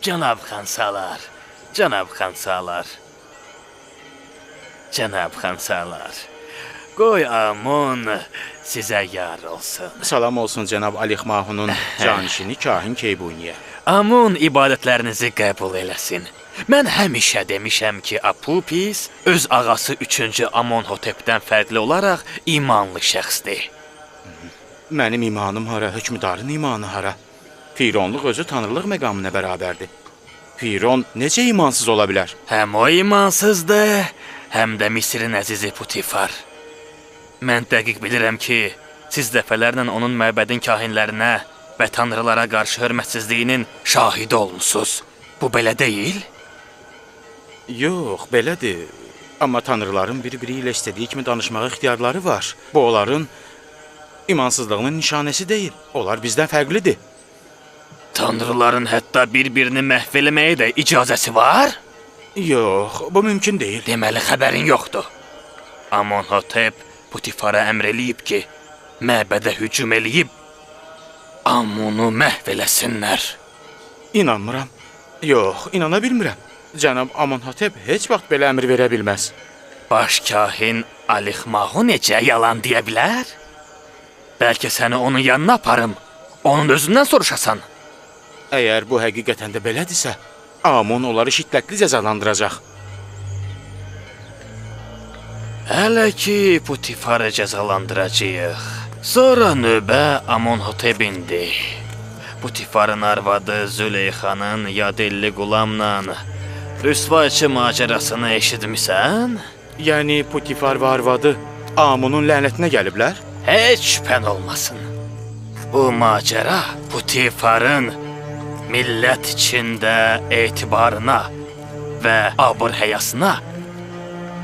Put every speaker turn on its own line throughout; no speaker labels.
Cənab Xansalar, Cənab Xansalar, Cənab Xansalar, qoy Amon sizə yar olsun.
Salam olsun cənab Alixmahunun canişini Kahin Keybuniyə.
Amon ibadətlərinizi qəbul eləsin. Mən həmişə demişəm ki, Apupis öz ağası 3-cü Amonhotepdən fərqli olaraq imanlı şəxsdir.
Mənim imanım hara, hökmdarın imanı hara? Fironluq özü tanrılıq məqamına bərabərdir. Firon necə imansız ola bilər?
Həm o imansızdır, həm də Misirin əzizi Putifar. Mən dəqiq bilirəm ki, siz dəfələrlə onun məbədin kahinlərinə və tanrılara qarşı hörmətsizliyinin şahidi olmusunuz. Bu belə deyil?
Yox, belədir. Amma tanrıların bir-biri ilə istədiyi kimi danışmağa ixtiyarları var. Bu onların imansızlığının nişanəsi deyil. Onlar bizdən fərqlidir.
Tanrıların hətta bir-birini məhv eləməyə də icazəsi var?
Yox, bu mümkün deyil.
Deməli, xəbərin yoxdur. Amonhotep Putifara əmr eləyib ki, məbədə hücum eləyib Amonu məhv eləsinlər.
İnanmıram. Yox, inana bilmirəm. Cənab Amonhotep heç vaxt belə əmr verə bilməz.
Baş kahin Alixmahu necə yalan deyə bilər? Bəlkə səni onun yanına aparım, onun özündən soruşasan.
Əgər bu həqiqətən də belədirsə, Amon onları şiddətli cəzalandıracaq.
Hələ ki, Putifarı cəzalandıracağıq. Sonra növbə Amonhotepindir. Putifarın arvadı Züleyxanın yadelli qulamla rüsvayçı macərasını eşitmisən?
Yəni Putifar və arvadı Amonun lənətinə gəliblər?
Heç şübhən olmasın. Bu macəra Putifarın millət içində etibarına və abır-həyasına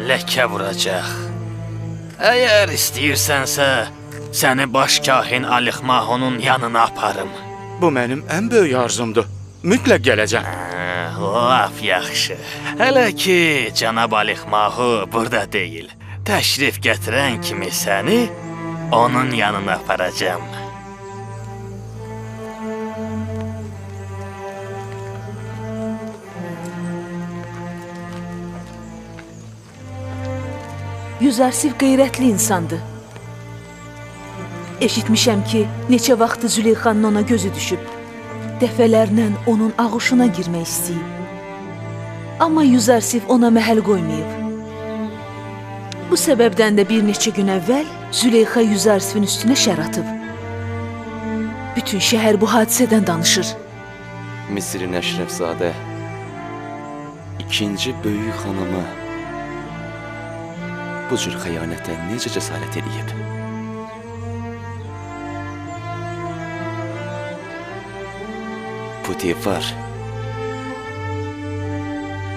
ləkə vuracaq. Əgər istəyirsənsə, səni baş kahin Alixmahunun yanına aparım.
Bu mənim ən böyük arzumdur. Mütləq gələcəm.
Laf yaxşı. Hələ ki, cənab Alixmahu burada deyil. Təşrif gətirən kimi səni onun yanına aparacam.
Yüzarsif qeyrətli insandır. Eşitmişəm ki, neçə vaxtı Züleyxanın ona gözü düşüb. Dəfələrlə onun ağuşuna girmək istəyib. Amma Yüzarsif ona məhəl qoymayıb. Bu səbəbdən də bir neçə gün əvvəl Züleyxa Yüzarsifin üstünə şər atıb. Bütün şəhər bu hadisədən danışır.
Misirin Əşrəfzadə ikinci böyük xanımı bu cür xəyanətə necə cəsarət edib? Putifar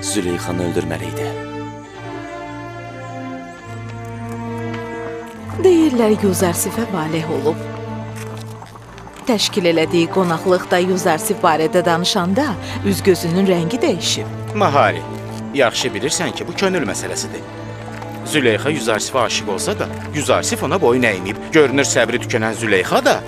Züleyxanı öldürməliydi.
Deyirlər Yüzarsifə valeh olub. Təşkil elədiyi qonaqlıqda Yüzarsif barədə danışanda üz-gözünün rəngi dəyişib.
Mahari, yaxşı bilirsən ki, bu könül məsələsidir. Züleyxa Yüzarsifə aşiq olsa da, Yüzarsif ona boyun əyməyib. Görünür səbri tükənən Züleyxa da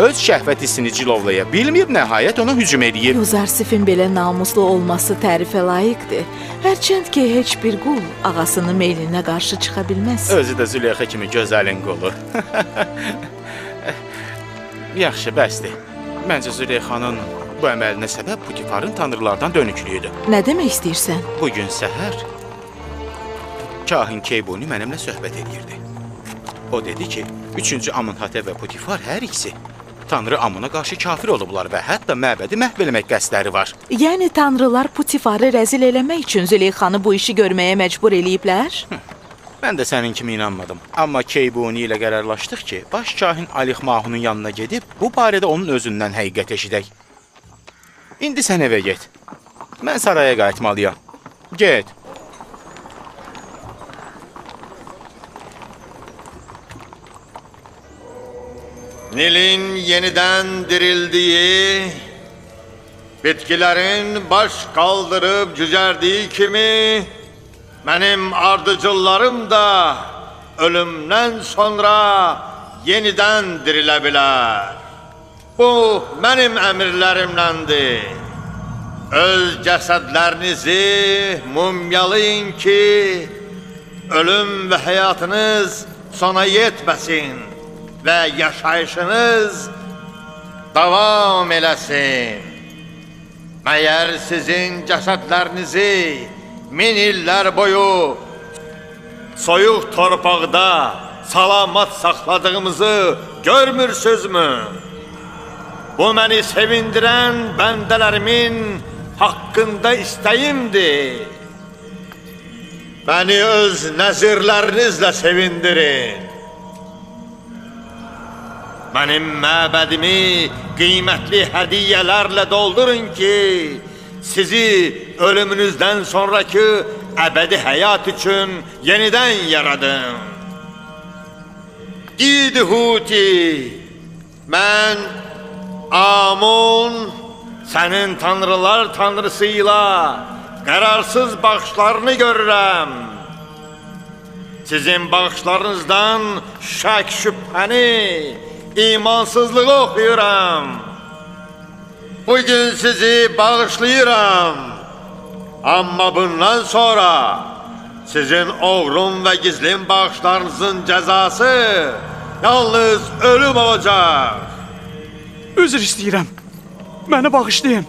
öz şəhvət hissini cilovlaya bilməyib, nəhayət ona hücum edib.
Yüzarsifin belə namuslu olması tərifə layiqdir. Hərçənd ki, heç bir qul ağasının meylinə qarşı çıxa bilməz.
Özü də Züleyxa kimi gözəlin qulu. Yaxşı, bəsdir. Məncə Züleyxanın bu əməlinə səbəb Putifarın tanrılardan dönüklüyüdür.
Nə demək istəyirsən?
Bugün səhər Kahin Keybuni mənimlə söhbət edirdi. O dedi ki, 3-cü Amonhotep və Putifar hər ikisi Tanrı Amona qarşı kafir olublar və hətta məbədi məhv eləmək qəsdləri var.
Yəni tanrılar Putifarı rəzil eləmək üçün Züleyxanı bu işi görməyə məcbur eləyiblər?
Mən də sənin kimi inanmadım. Amma Keybuni ilə qərarlaşdıq ki, baş kahin Alixmahunun yanına gedib bu barədə onun özündən həqiqət eşidək. İndi sən evə get. Mən saraya qayıtmalıyam. Get.
Nilin yenidən dirildiyi, bitkilərin baş qaldırıb cücərdiyi kimi, mənim ardıcıllarım da ölümdən sonra yenidən dirilə bilər. Bu, mənim əmirlərimləndir. öz cəsədlərinizi mumyalayın ki, ölüm və həyatınız sona yetməsin və yaşayışınız davam eləsin. Məyər sizin cəsədlərinizi 1000 illər boyu soyuq torpaqda salamat saxladığımızı görmürsünüzmü? Bu məni sevindirən bəndələrimin haqqında istəyimdir. Məni öz nəzirlərinizlə sevindirin. Mənim məbədimi qiymətli hədiyyələrlə doldurun ki, sizi ölümünüzdən sonraki əbədi həyat üçün yenidən yaradım. İdhuti, mən Amun, sənin tanrılar tanrısıyla qərarsız baxışlarını görürəm. Sizin baxışlarınızdan şək şübhəni, imansızlığı oxuyuram. Bugün sizi bağışlayıram. Amma bundan sonra sizin oğrun və gizlin baxışlarınızın cəzası yalnız ölüm olacaq.
Üzr istəyirəm. Məni bağışlayın.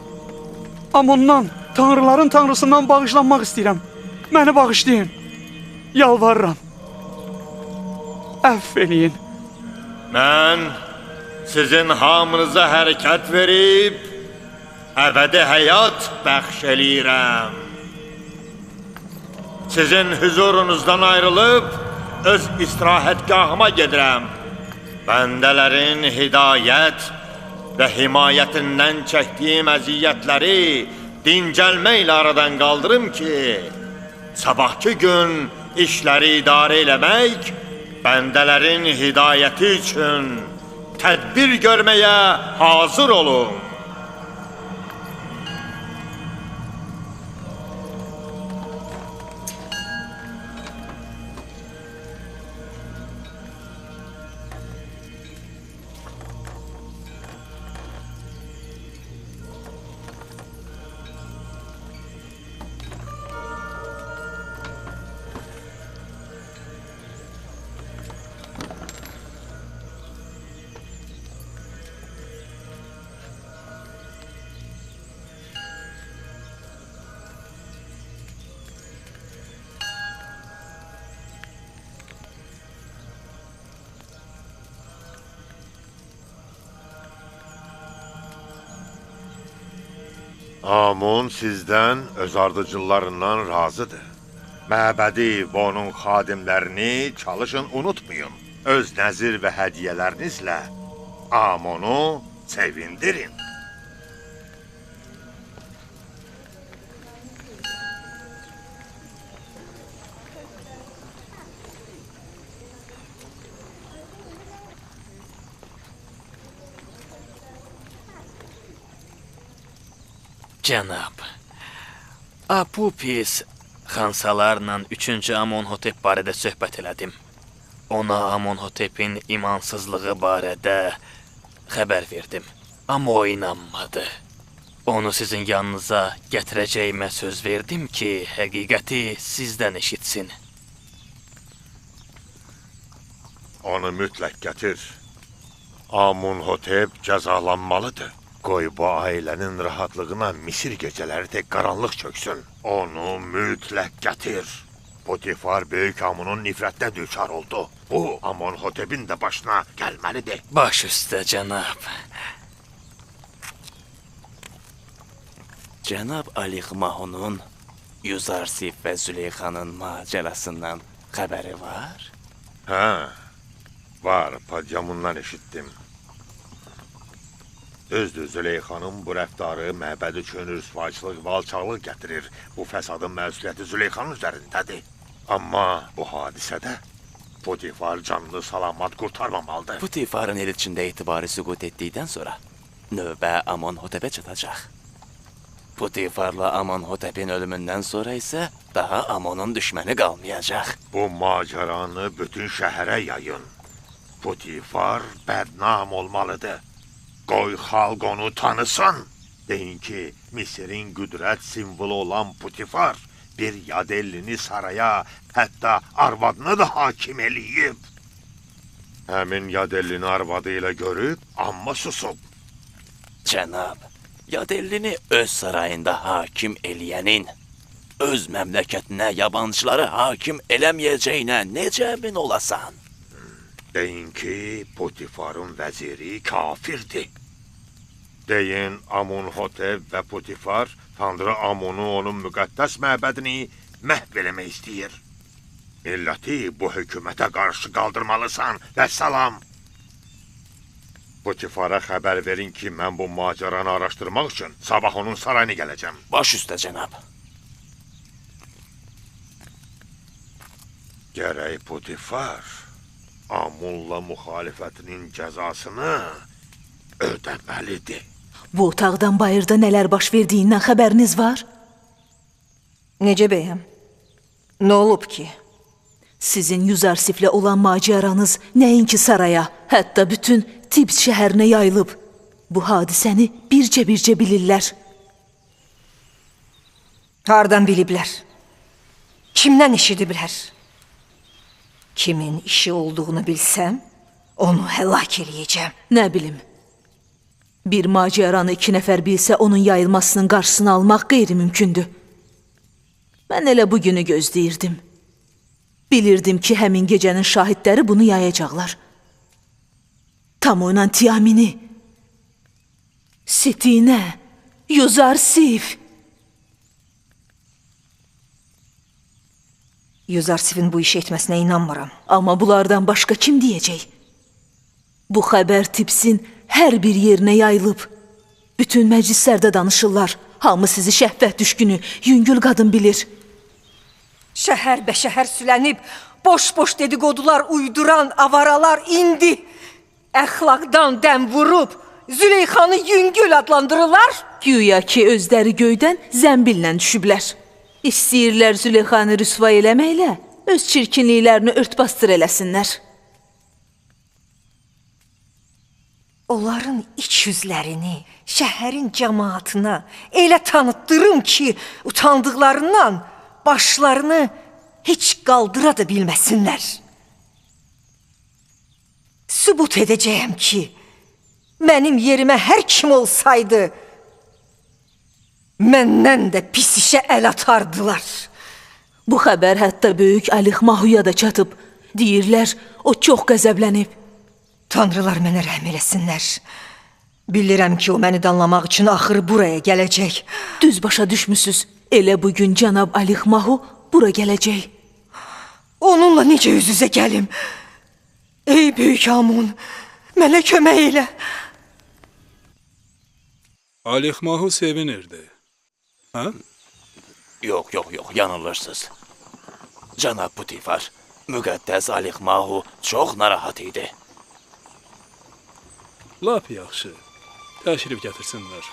Amondan, tanrıların tanrısından bağışlanmaq istəyirəm. Məni bağışlayın. Yalvarıram. Əfv eləyin.
Mən sizin hamınıza hərəkət verib, əbədi həyat bəxş eləyirəm. Sizin huzurunuzdan ayrılıb, öz istirahətgahıma gedirəm. Bəndələrin hidayət və himayətindən çəkdiyim əziyyətləri dincəlməklə aradan qaldırım ki, sabahki gün işləri idarə eləmək, bəndələrin hidayəti üçün tədbir görməyə hazır olun. Amun sizdən öz ardıcıllarından razıdır. Məbədi və onun xadimlərini çalışın unutmayın. Öz nəzir və hədiyyələrinizlə Amunu sevindirin.
Cənab, Apupis xansalarla 3-cü Amonhotep barədə söhbət elədim. Ona Amonhotepin imansızlığı barədə xəbər verdim. Amma o inanmadı. Onu sizin yanınıza gətirəcəyimə söz verdim ki, həqiqəti sizdən eşitsin.
Onu mütləq gətir. Amonhotep cəzalanmalıdır. Qoy bu ailənin rahatlığına Misir gecələri tək qaranlıq çöksün. Onu mütləq gətir. Potifar böyük Amunun nifrətlə düçar oldu. Bu, Amonhotepin də başına gəlməlidir.
Baş üstə, cənab.
Cənab Alixmahunun Yuzarsif və Züleyxanın macərasından xəbəri var?
Hə, var, padyamundan eşitdim. Düzdür, Züleyxanın bu rəftarı məbəd üçün rüsvayçılıq və alçaqlıq gətirir. Bu fəsadın məsuliyyəti Züleyxanın üzərindədir. Amma bu hadisədə Potifar canını salamat qurtarmamalıdır.
Potifarın el içində etibarı süqut etdikdən sonra növbə Amonhotepə çatacaq. Potifarla Amonhotepin ölümündən sonra isə daha Amonun düşməni qalmayacaq.
Bu macəranı bütün şəhərə yayın. Potifar bədnam olmalıdır. Qoy xalq onu tanısın. Deyin ki, Misirin qüdrət simvolu olan Putifar bir yadellini saraya, hətta arvadını da hakim eləyib. Həmin yadellini arvadı ilə görüb, amma susub.
Cənab, Yadellini öz sarayında hakim eləyənin öz məmləkətinə yabancıları hakim eləməyəcəyinə necə əmin olasan?
Deyin ki, Putifarın vəziri kafirdir. Deyin, Amunhotep və Putifar Tanrı Amunu onun müqəddəs məbədini məhv eləmək istəyir. Milləti bu hökumətə qarşı qaldırmalısan və salam. Putifara xəbər verin ki, mən bu macəranı araşdırmaq üçün sabah onun sarayına gələcəm.
Baş üstə, cənab.
Gərək Putifar Amunla müxalifətinin cəzasını ödəməlidir.
Bu otaqdan bayırda nələr baş verdiyindən xəbəriniz var?
Necə bəyəm? Nə olub ki?
Sizin Yuzarsiflə olan macəranız nəinki saraya, hətta bütün Tibs şəhərinə yayılıb. Bu hadisəni bircə-bircə bilirlər.
Hardan biliblər? Kimdən eşidiblər? Kimin işi olduğunu bilsəm, onu həlak eləyəcəm.
Nə bilim. Bir macəranı 2 nəfər bilsə, onun yayılmasının qarşısını almaq qeyri-mümkündür. Mən elə bugünü gözləyirdim. Bilirdim ki, həmin gecənin şahidləri bunu yayacaqlar. Tamoyla Tiamini, Sitinə, Yuzarsif.
Yuzarsifin bu işi etməsinə inanmıram.
Amma bunlardan başqa kim deyəcək? Bu xəbər Tipsin hər bir yerinə yayılıb. Bütün məclislərdə danışırlar. Hamı sizi şəhvət düşkünü, yüngül qadın bilir.
Şəhər bəşəhər sülənib, boş-boş dedikodular uyduran avaralar indi əxlaqdan dəm vurub Züleyxanı yüngül adlandırırlar.
Güya ki, özləri göydən zəmbillə düşüblər. İstəyirlər Züleyxanı rüsva eləməklə öz çirkinliklərini ört-bastır eləsinlər.
Onların iç yüzlərini şəhərin cəmaatına elə tanıtdırım ki, utandıqlarından başlarını heç qaldıra da bilməsinlər. Sübut edəcəyəm ki, mənim yerimə hər kim olsaydı, məndən də pis işə əl atardılar.
Bu xəbər hətta böyük Alix Mahuya da çatıb. Deyirlər, o çox qəzəblənib.
Tanrılar mənə rəhm eləsinlər. Bilirəm ki, o məni danlamaq üçün axırı buraya gələcək.
Düz başa düşmüsüz. Elə bugün cənab Alix Mahu bura gələcək.
Onunla necə üz-üzə gəlim? Ey böyük Amun, mənə kömək elə.
Alix Mahu sevinirdi. Ha?
Yox, yanılırsınız. Cənab Putifar, müqəddəs Alix Mahu çox narahat idi.
Lap yaxşı. Təşrif gətirsinlər.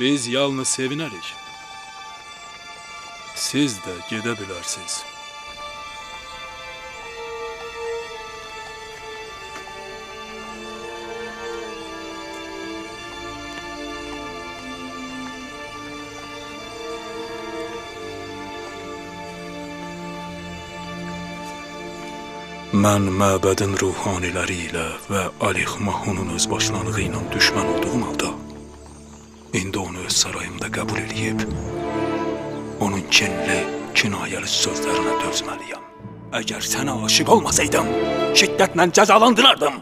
Biz yalnız sevinərik. Siz də gedə bilərsiniz. Mən məbədin ruhaniləri ilə və Alix Mahunun özbaşlanığı ilə düşmən olduğum halda, indi onu öz sarayımda qəbul edib, onun kinli, kinayəli sözlərinə dözməliyəm. Əgər sənə aşiq olmasaydım, şiddətlə cəzalandırardım.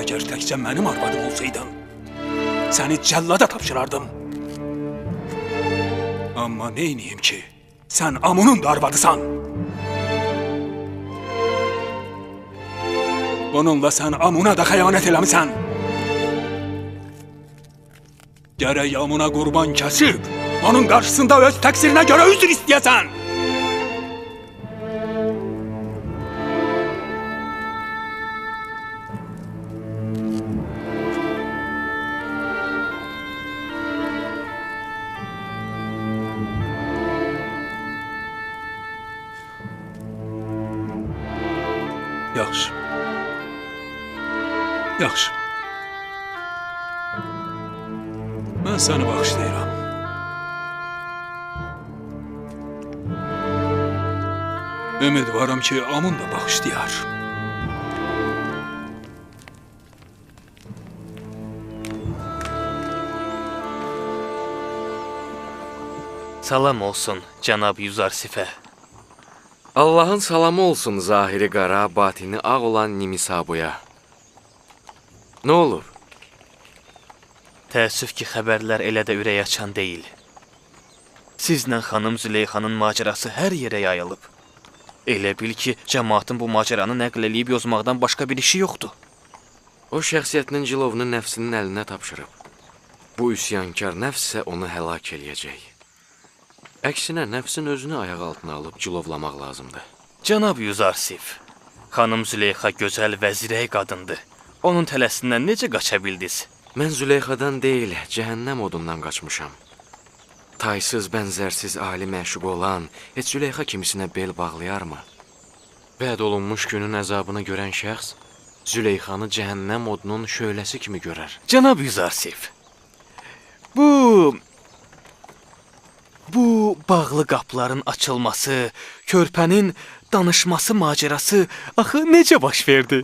Əgər təkcə mənim arvadım olsaydın, səni cəllada tapşırardım. Amma neyniyim ki, sən Amunun da arvadısan. Bununla sən Amuna da xəyanət eləmisən. Gərək Amuna qurban kəsib, onun qarşısında öz təqsirinə görə üzr istəyəsən. Yaxşı. Mən səni bağışlayıram. Ümidvaram ki, Amun da bağışlayar.
Salam olsun cənab Yuzarsifə.
Allahın salamı olsun zahiri qara, batini ağ olan Nimisabuya. Nə olur?
Təəssüf ki, xəbərlər elə də ürək açan deyil. Sizlə xanım Züleyxanın macərası hər yerə yayılıb. Elə bil ki, cəmaatın bu macəranı nəql eləyib yozmaqdan başqa bir işi yoxdur.
O şəxsiyyətinin cilovunu nəfsinin əlinə tapşırıb. Bu üsyankar nəfs isə onu həlak eləyəcək. Əksinə, nəfsin özünü ayaq altına alıb cilovlamaq lazımdır.
Cənab Yuzarsif, xanım Züleyxa gözəl və zirək qadındır. Onun tələsindən necə qaça bildiniz?
Mən Züleyxadan deyil, cəhənnəm odundan qaçmışam. Taysız, bənzərsiz, ali məşuq olan heç Züleyxa kimisinə bel bağlayarmı? Vəd olunmuş günün əzabını görən şəxs Züleyxanı cəhənnəm odunun şöləsi kimi görər.
Cənab Yuzarsif, Bu bağlı qapıların açılması, körpənin danışması macərası axı necə baş verdi?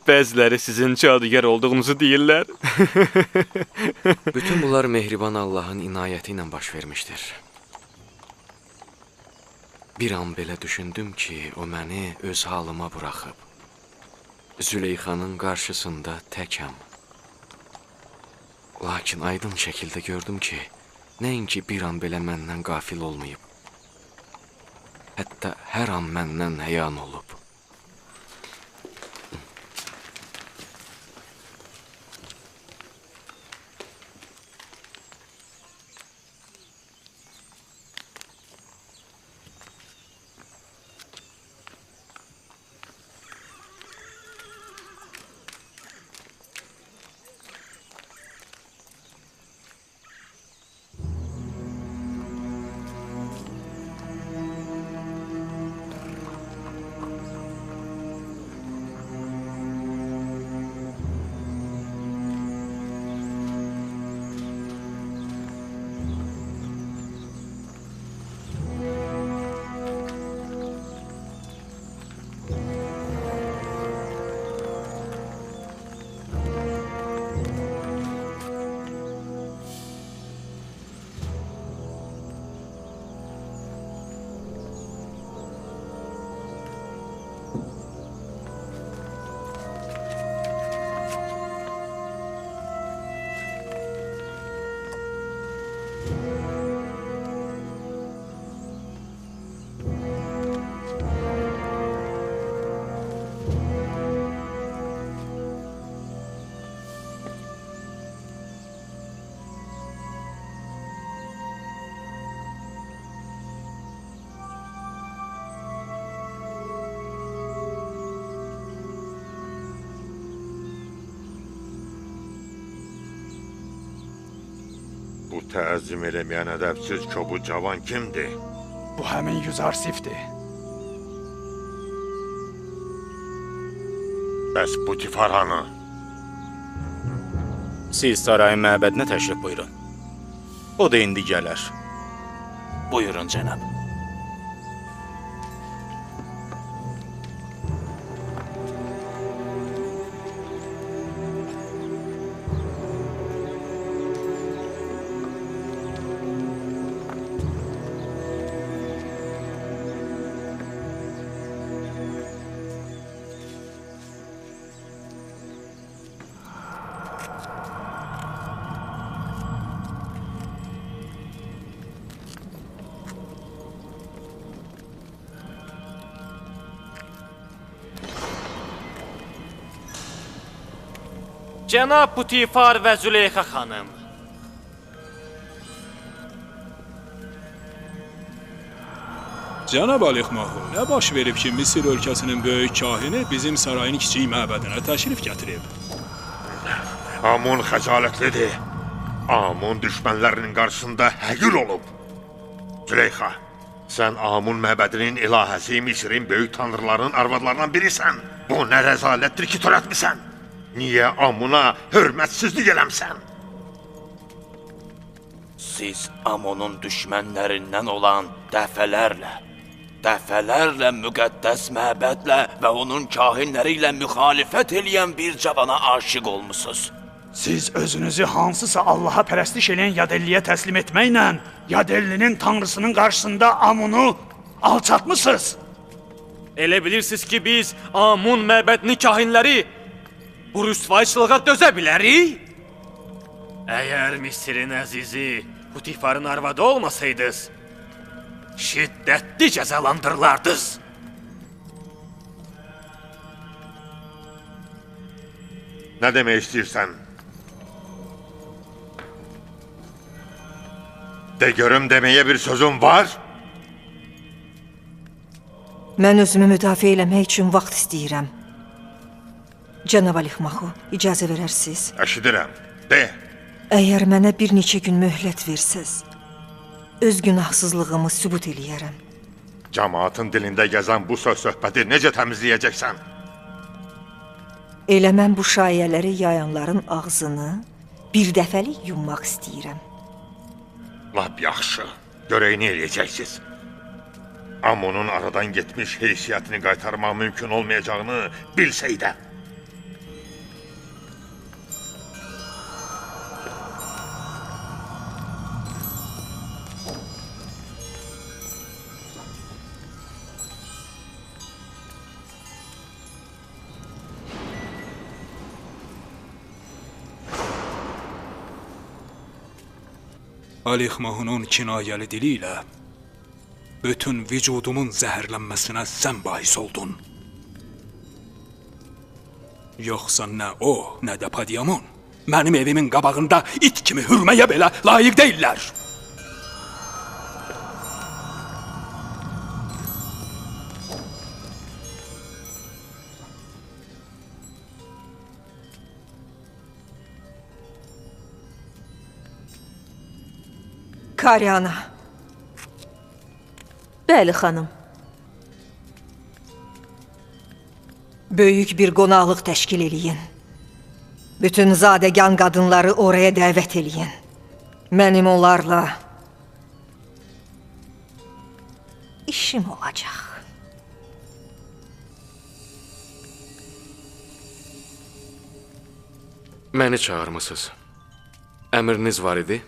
Bəziləri sizin cadugar olduğunuzu deyirlər.
Bütün bunlar mehriban Allahın inayəti ilə baş vermişdir. Bir an belə düşündüm ki, o məni öz halıma buraxıb. Züleyxanın qarşısında təkəm. Lakin aydın şəkildə gördüm ki, nəinki bir an belə məndən qafil olmayıb. Hətta hər an məndən həyan olub.
Bu təzim eləməyən ədəbsiz köbu cavan kimdir?
Bu həmin Yuzarsifdir.
Bəs Putifar hanı?
Siz sarayın məbədinə təşrif buyurun. O da indi gələr.
Buyurun cənab. Cənab Putifar və Züleyxa xanım.
Cənab Alixmahu, nə baş verib ki, Misir ölkəsinin böyük kahini bizim sarayın kiçik məbədinə təşrif gətirib?
Amun xəcalətlidir. Amun düşmənlərinin qarşısında həqir olub. Züleyxa, sən Amun məbədinin ilahəsi Misirin böyük tanrılarının arvadlarından birisən. Bu nə rəzalətdir ki, törətmisən? Niyə Amuna hörmətsizlik eləmsən?
siz Amonun düşmənlərindən olan dəfələrlə müqəddəs məbədlə və onun kahinləri ilə müxalifət eləyən bir cavana aşiq olmusunuz.
Siz özünüzü hansısa Allaha pərəstiş eləyən Yadelliyə təslim etməklə Yadellinin tanrısının qarşısında Amunu alçatmısınız.
Elə bilirsiniz ki, biz Amun məbədinin kahinləri bu rüsvayçılığa dözə bilərik? Əgər Misirin əzizi Putifarın arvadı olmasaydınız, şiddətli cəzalandırılardınız.
Nə demək istəyirsən? De görüm deməyə bir sözün var?
Mən özümü müdafiə eləmək üçün vaxt istəyirəm. Cənab Alixmaxu, icazə verərsiniz?
Eşidirəm. De.
Əgər mənə bir neçə gün möhlət versəz, öz günahsızlığımı sübut eləyərəm.
Cəmaatın dilində gəzən bu söz-söhbəti necə təmizləyəcəksən?
Elə mən bu şayələri yayanların ağzını bir dəfəlik yummaq istəyirəm.
Lap yaxşı. Görək nə eləyəcəksiniz? Amonun aradan getmiş heysiyyətini qaytarmaq mümkün olmayacağını bilsəydə.
Alixmahunun kinayəli dili ilə bütün vücudumun zəhərlənməsinə sən bahis oldun. Yoxsa nə o, nə də Padiamon mənim evimin qabağında it kimi hürməyə belə layiq deyillər.
Karyana.
Bəli, xanım.
Böyük bir qonaqlıq təşkil eləyin. Bütün zadəgan qadınları oraya dəvət eləyin. Mənim onlarla işim olacaq.
Məni çağırmısınız. Əmriniz var idi?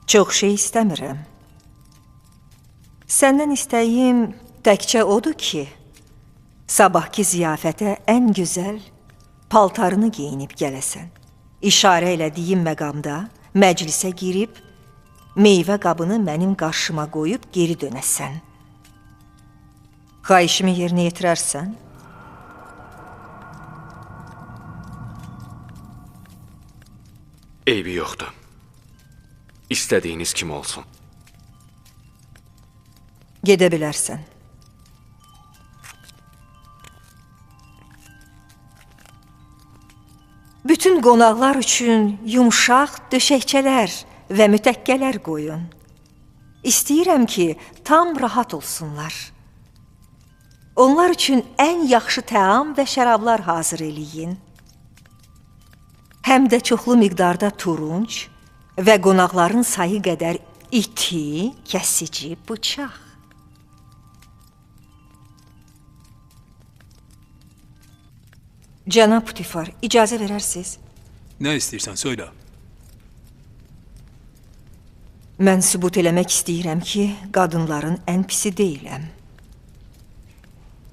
Çox şey istəmirəm. Səndən istəyim təkcə odur ki, sabahki ziyafətə ən gözəl paltarını geyinib gələsən. İşarə elədiyim məqamda məclisə girib, meyvə qabını mənim qarşıma qoyub geri dönəsən. Xahişimi yerinə yetirərsən?
Eybi yoxdur. İstədiyiniz kim olsun.
Gedə bilərsən. Bütün qonaqlar üçün yumşaq döşəkçələr və mütəkkələr qoyun. İstəyirəm ki, tam rahat olsunlar. Onlar üçün ən yaxşı təam və şərablar hazır eləyin. Həm də çoxlu miqdarda turunc və qonaqların sayı qədər iti, kəsici bıçaq. Cənab Putifar, icazə verərsiniz?
Nə istəyirsən, söylə.
Mən sübut eləmək istəyirəm ki, qadınların ən pisi deyiləm.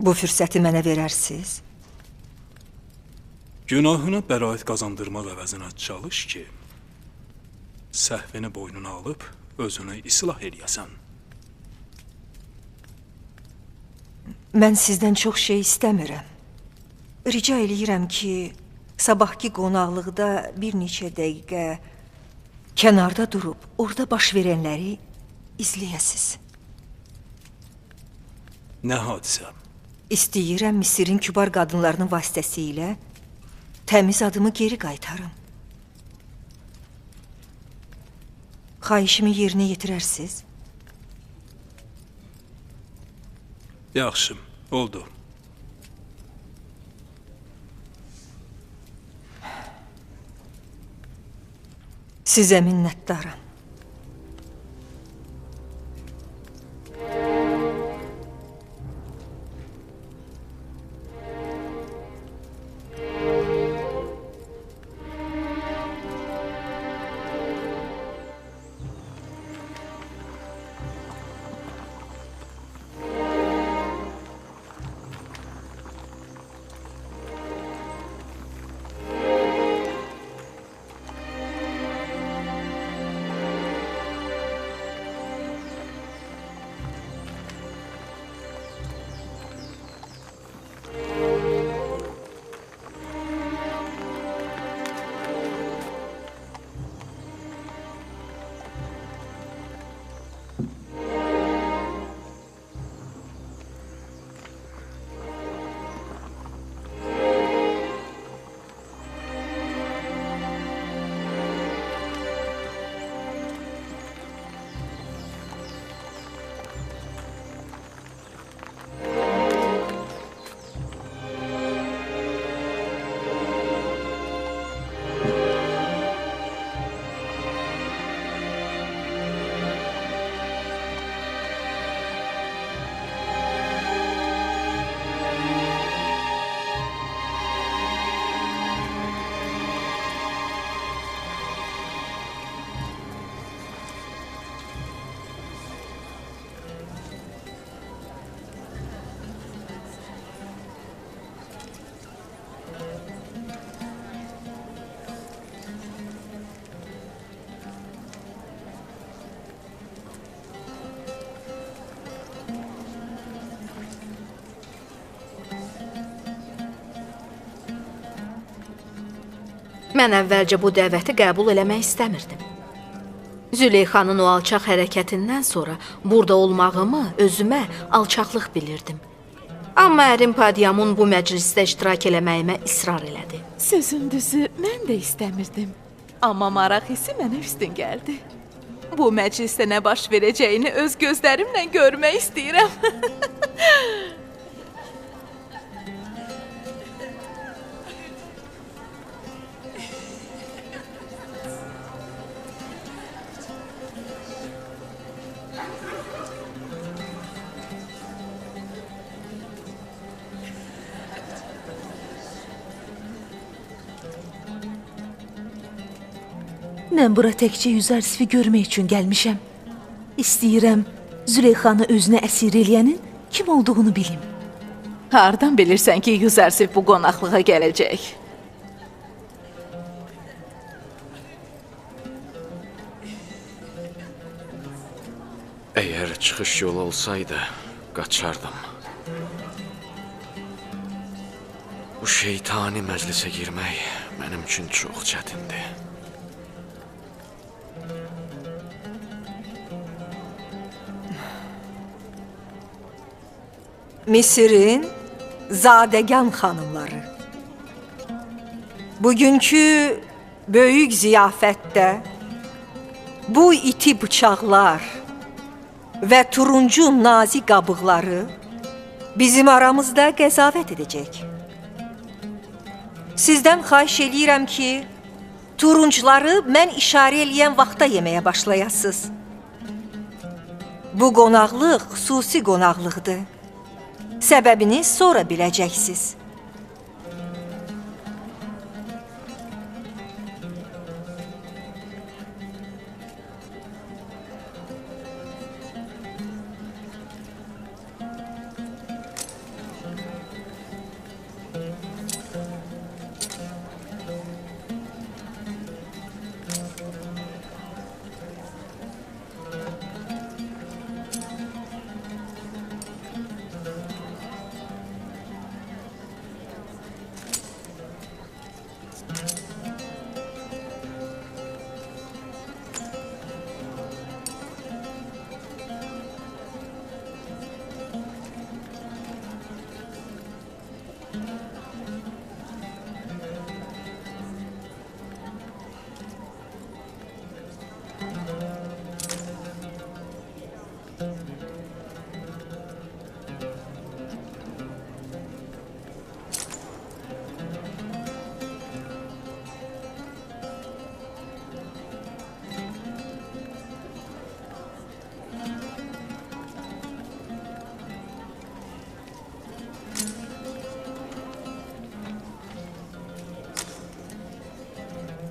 Bu fürsəti mənə verərsiniz?
Günahına bəraət qazandırmaq əvəzinə çalış ki, səhvini boynuna alıb, özünü islah eləyəsən.
Mən sizdən çox şey istəmirəm. Rica eləyirəm ki, sabahki qonaqlıqda bir neçə dəqiqə kənarda durub, orada baş verənləri izləyəsiz.
Nə hadisə?
İstəyirəm Misirin kübar qadınlarının vasitəsilə təmiz adımı geri qaytarım. Xahişimi yerinə yetirərsiniz?
Yaxşı, oldu.
Sizə minnətdaram.
Mən əvvəlcə bu dəvəti qəbul eləmək istəmirdim. Züleyxanın o alçaq hərəkətindən sonra burada olmağımı özümə alçaqlıq bilirdim. Amma ərim Padyamun bu məclisdə iştirak eləməyimə israr elədi.
Sözün düzü, mən də istəmirdim. Amma maraq hissi mənə üstün gəldi. Bu məclisdə nə baş verəcəyini öz gözlərimlə görmək istəyirəm. Mən bura təkcə Yüzərsifi görmək üçün gəlmişəm. İstəyirəm Züleyxanı özünə əsir eləyənin kim olduğunu bilim. Hardan bilirsən ki, Yüzərsif bu qonaqlığa gələcək?
Əgər çıxış yolu olsaydı, qaçardım. Bu şeytani məclisə girmək mənim üçün çox çətindir.
Misirin zadəgan xanımları. Bugünkü böyük ziyafətdə bu iti bıçaqlar və turuncu nazik qabıqları bizim aramızda qəzavət edəcək. Sizdən xahiş eləyirəm ki, turuncları mən işarə eləyən vaxtda yeməyə başlayasınız. Bu qonaqlıq xüsusi qonaqlıqdır. Səbəbini sonra biləcəksiniz.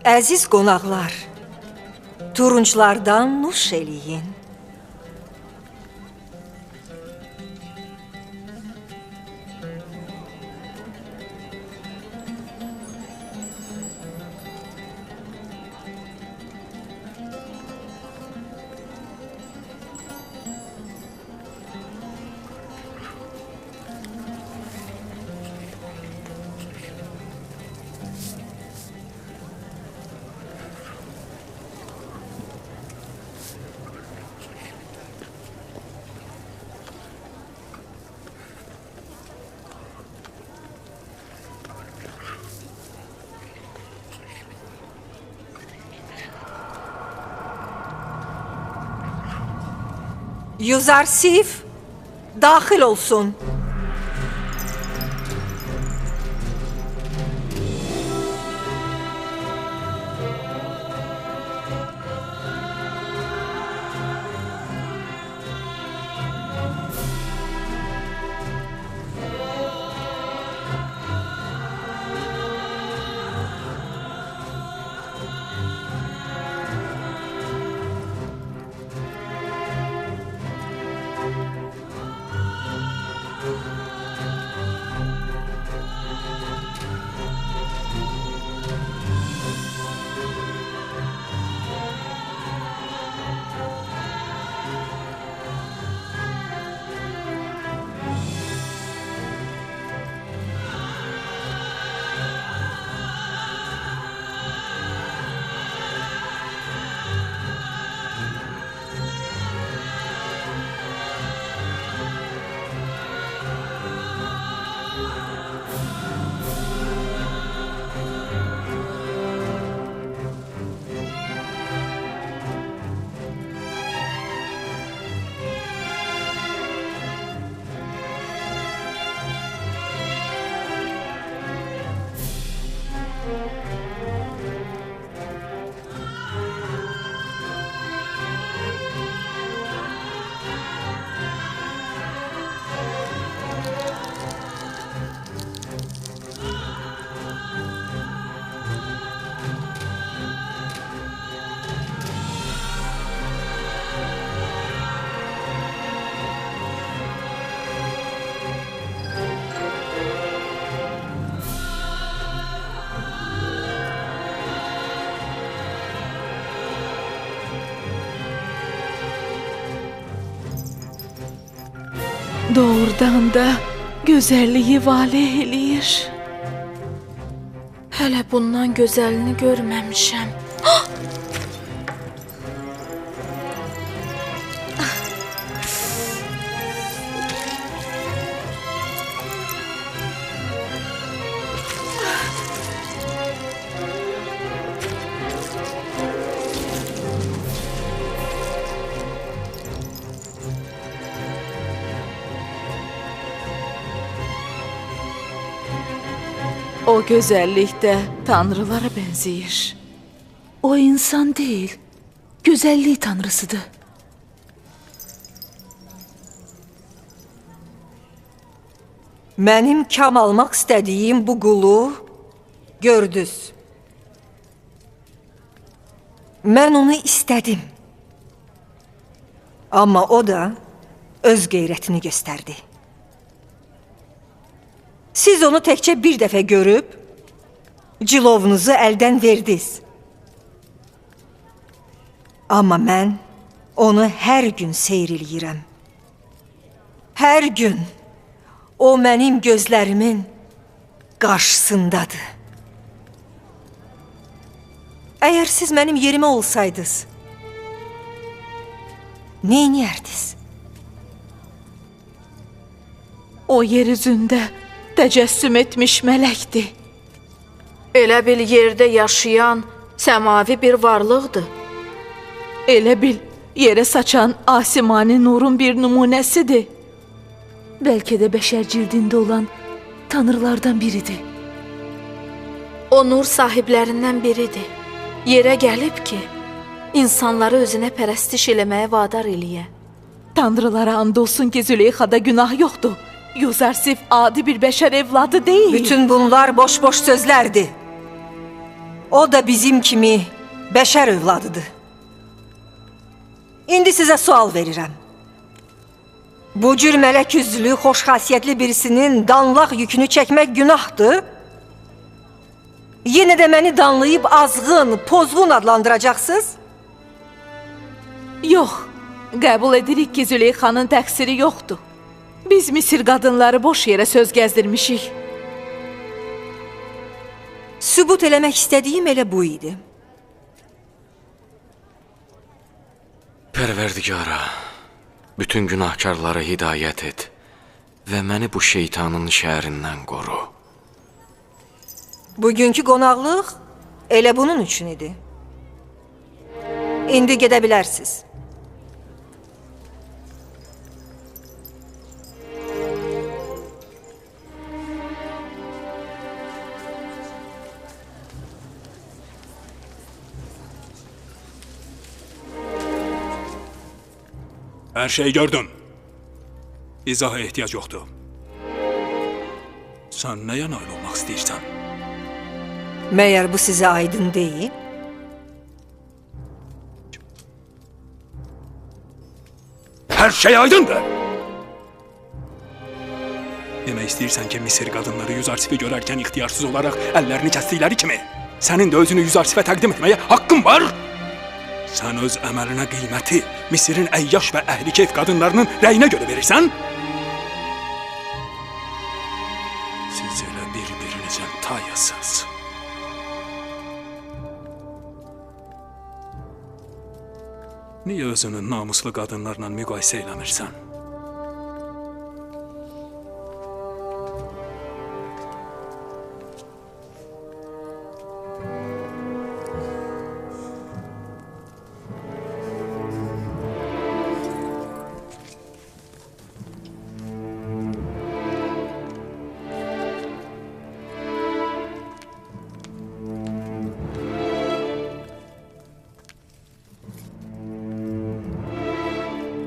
Əziz qonaqlar, turunclardan nuş eləyin. Yuzarsif, daxil olsun.
Doğrudan da gözəlliyi valeh eləyir.
Hələ bundan gözəlini görməmişəm.
O gözəllik də tanrılara bənzəyir. O insan deyil, gözəllik tanrısıdır.
Mənim kam almaq istədiyim bu qulu gördünüz. Mən onu istədim. Amma o da öz qeyrətini göstərdi. Siz onu təkcə bir dəfə görüb, cilovunuzu əldən verdiniz. Amma mən onu hər gün seyr eləyirəm. Hər gün o mənim gözlərimin qarşısındadır. Əgər siz mənim yerimə olsaydınız, nə edərdiniz?
O yer üzündə təcəssüm etmiş mələkdir.
Elə bil yerdə yaşayan səmavi bir varlıqdır.
Elə bil yerə saçan asimani nurun bir nümunəsidir. Bəlkə də bəşər cildində olan tanrılardan biridir.
O nur sahiblərindən biridir. Yerə gəlib ki, insanları özünə pərəstiş eləməyə vadar eləyə.
Tanrılara and olsun ki, Züleyxada günah yoxdur. Yuzarsif adi bir bəşər evladı deyil.
Bütün bunlar boş-boş sözlərdir. O da bizim kimi bəşər övladıdır. İndi sizə sual verirəm. Bu cür mələk üzlü, xoş xasiyyətli birisinin danlaq yükünü çəkmək günahdır. Yenə də məni danlayıb azğın, pozğun adlandıracaqsınız.
Yox, qəbul edirik ki, Züleyxanın təqsiri yoxdur. Biz Misir qadınları boş yerə söz gəzdirmişik.
Sübut eləmək istədiyim elə bu idi.
Pərverdigara, bütün günahkarlara hidayət et və məni bu şeytanın şəhərindən qoru.
Bugünkü qonaqlıq elə bunun üçün idi. İndi gedə bilərsiniz.
Hər şeyi gördüm. İzaha ehtiyac yoxdur. Sən nəyə nail olmaq istəyirsən?
Məyər bu sizə aydın deyil?
Hər şey aydındır. Demək istəyirsən ki, Misir qadınları Yüzarsifi görərkən ixtiyarsız olaraq əllərini kəsdikləri kimi sənin də özünü Yüzarsifə təqdim etməyə haqqın var. Sən öz əməlinə qiyməti Misirin əyyaş və əhli-keyf qadınlarının rəyinə görə verirsən? Siz elə bir-birinizə tayasınız. Niyə özünü namuslu qadınlarla müqayisə eləmirsən?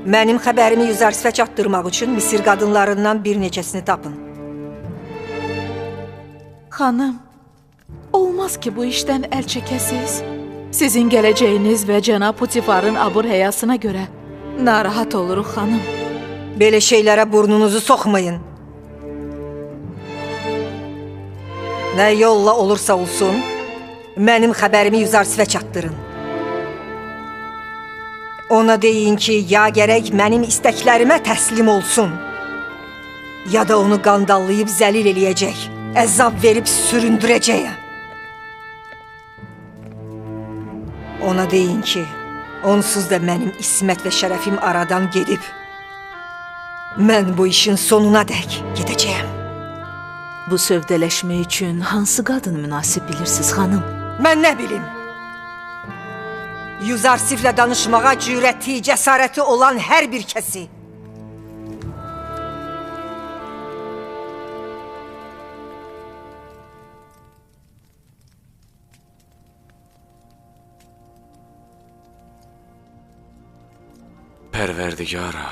Mənim xəbərimi Yüzarsifə çatdırmaq üçün Misir qadınlarından bir neçəsini tapın.
Xanım, olmaz ki bu işdən əl çəkəsiz. Sizin gələcəyiniz və cənab Putifarın abur həyasına görə narahat oluruq, xanım.
Belə şeylərə burnunuzu soxmayın. Nə yolla olursa olsun, mənim xəbərimi Yüzarsifə çatdırın. Ona deyin ki, ya gərək mənim istəklərimə təslim olsun, ya da onu qandallayıb zəlil eləyəcək, əzab verib süründürəcəyəm. Ona deyin ki, onsuz da mənim ismət və şərəfim aradan gedib, mən bu işin sonuna dək gedəcəyəm.
Bu sövdələşmə üçün hansı qadın münasib bilirsiniz, xanım?
Mən nə bilim? Yüzarsiflə danışmağa cürəti, cəsarəti olan hər bir kəsi.
Pərverdigara,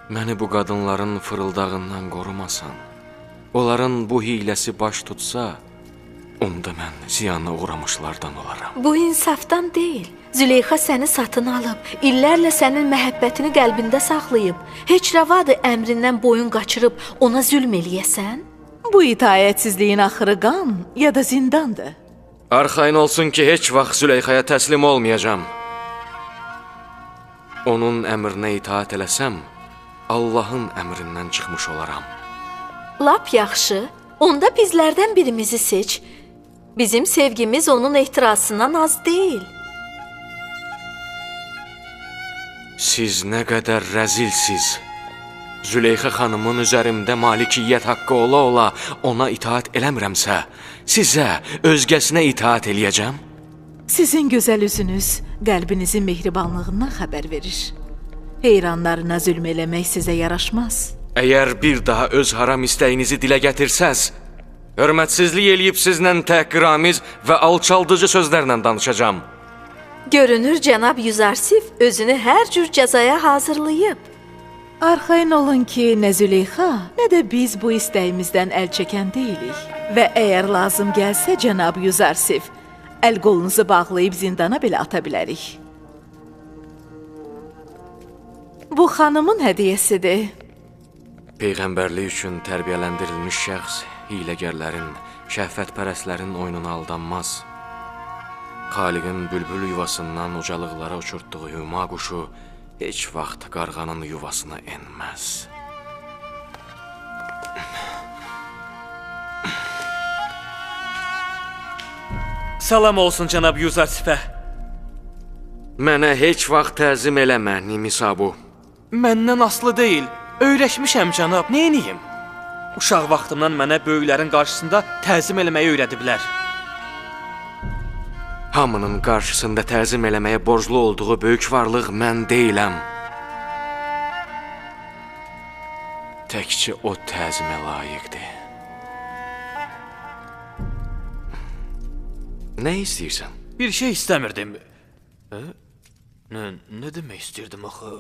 məni bu qadınların fırıldağından qorumasan, onların bu hiləsi baş tutsa, onda mən ziyana uğramışlardan olaram.
Bu insafdan deyil. Züleyxa səni satın alıb, illərlə sənin məhəbbətini qəlbində saxlayıb, heç rəvadır əmrindən boyun qaçırıb ona zülm eləyəsən?
Bu itayətsizliyin axırı qan ya da zindandır.
Arxayın olsun ki, heç vaxt Züleyxaya təslim olmayacam. Onun əmrinə itaat eləsəm, Allahın əmrindən çıxmış olaram.
Lap yaxşı, onda bizlərdən birimizi seç. Bizim sevgimiz onun ehtirasından az deyil.
Siz nə qədər rəzilsiz. Züleyxa xanımın üzərimdə malikiyyət haqqı ola-ola ona itaat eləmirəmsə, sizə, özgəsinə itaat eləyəcəm?
Sizin gözəl üzünüz qəlbinizin mehribanlığından xəbər verir. Heyranlarına zülm eləmək sizə yaraşmaz.
Əgər bir daha öz haram istəyinizi dilə gətirsəz, hörmətsizlik eləyib sizlə təhqiramiz və alçaldıcı sözlərlə danışacağam.
Görünür, cənab Yüzarsif özünü hər cür cəzaya hazırlayıb.
Arxayın olun ki, nə Züleyxa, nə də biz bu istəyimizdən əl çəkən deyilik. Və əgər lazım gəlsə, cənab Yüzarsif, əl qolunuzu bağlayıb zindana belə ata bilərik. Bu xanımın hədiyyəsidir.
Peyğəmbərlik üçün tərbiyələndirilmiş şəxs hiləgərlərin, şəhvətpərəstlərin oyununa aldanmaz. Xaliqin bülbül yuvasından ucalıqlara uçurtduğu hüma quşu heç vaxt qarğanın yuvasına enməz.
Salam olsun cənab Yuzasifə.
Mənə heç vaxt təzim eləmə, Nimisabu.
Məndən aslı deyil. Öyrəşmişəm cənab, neyniyim? Uşaq vaxtımdan mənə böyüklərin qarşısında təzim eləməyi öyrədiblər.
Hamının qarşısında təzim eləməyə borclu olduğu böyük varlıq mən deyiləm. Təkcə o təzimə layiqdir. Nə istəyirsən?
Bir şey istəmirdim. Nə demək istirdim axı?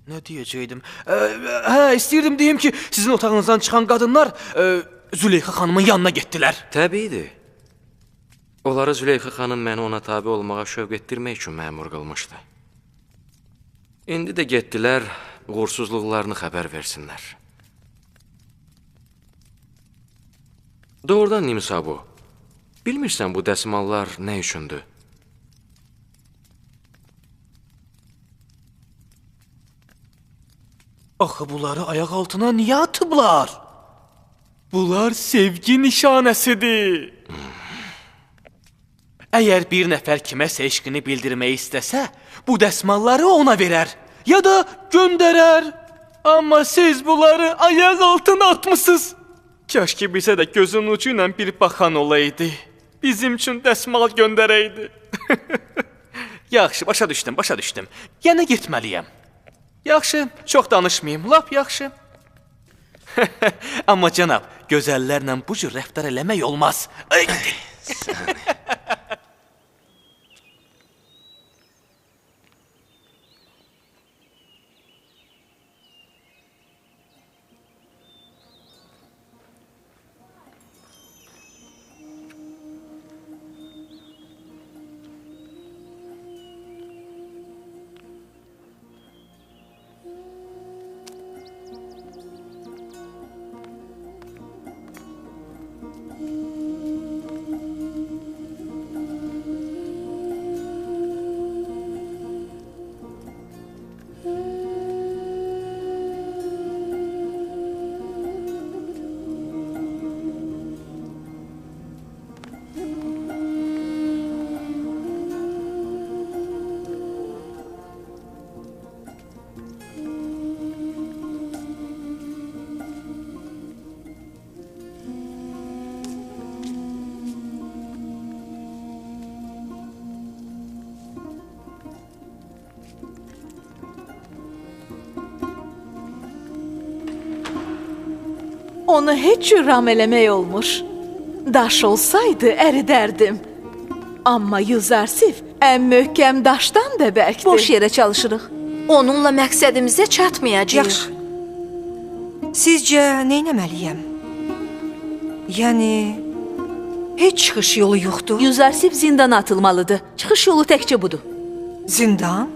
Nə deyəcəkdim? İstəyirdim deyim ki, sizin otağınızdan çıxan qadınlar Züleyxa xanımın yanına getdilər.
Təbiidir. Onları Züleyxa xanım məni ona tabi olmağa şövq etdirmək üçün məmur qılmışdı. İndi də getdilər, uğursuzluqlarını xəbər versinlər. Doğrudan Nimisabu, bilmirsən bu dəsmallar nə üçündür?
Axı bunları ayaq altına niyə atıblar? Bunlar sevgi nişanəsidir. Əgər bir nəfər kiməsə eşqini bildirmək istəsə, bu dəsmalları ona verər, ya da göndərər. Amma siz bunları ayaq altına atmısınız. Kaş ki bizə də gözün ucu ilə bir baxan olaydı. Bizim üçün dəsmal göndərəydi. Yaxşı, başa düşdüm. Yəni getməliyəm. Yaxşı, çox danışmayayım, lap yaxşı. Amma cənab, gözəllərlə bu cür rəftar eləmək olmaz.
Onu heç cür ram eləmək olmur. Daş olsaydı əridərdim. Amma Yuzarsif ən möhkəm daşdan da bərkdir. Boş yerə çalışırıq.
Onunla məqsədimizə çatmayacağıq.
Yaxşı. Sizcə neynəməliyəm? Yəni, heç çıxış yolu yoxdur.
Yuzarsif zindana atılmalıdır. Çıxış yolu təkcə budur.
Zindan?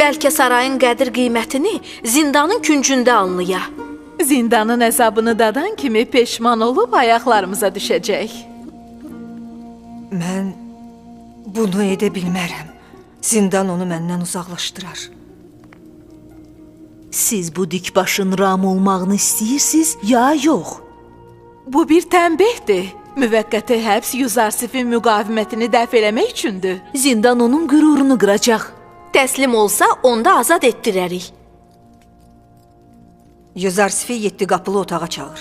Bəlkə sarayın qədir qiymətini zindanın küncündə anlayaq.
Zindanın əzabını dadan kimi peşman olub ayaqlarımıza düşəcək.
Mən bunu edə bilmərəm. Zindan onu məndən uzaqlaşdırar.
Siz bu dikbaşın ram olmağını istəyirsiniz, ya yox? Bu bir tənbihdir. Müvəqqəti həbs Yuzarsifin müqavimətini dəf eləmək üçündür. Zindan onun qürurunu qıracaq.
Təslim olsa, onda azad etdirərik.
Yuzarsifi 7 qapılı otağa çağır.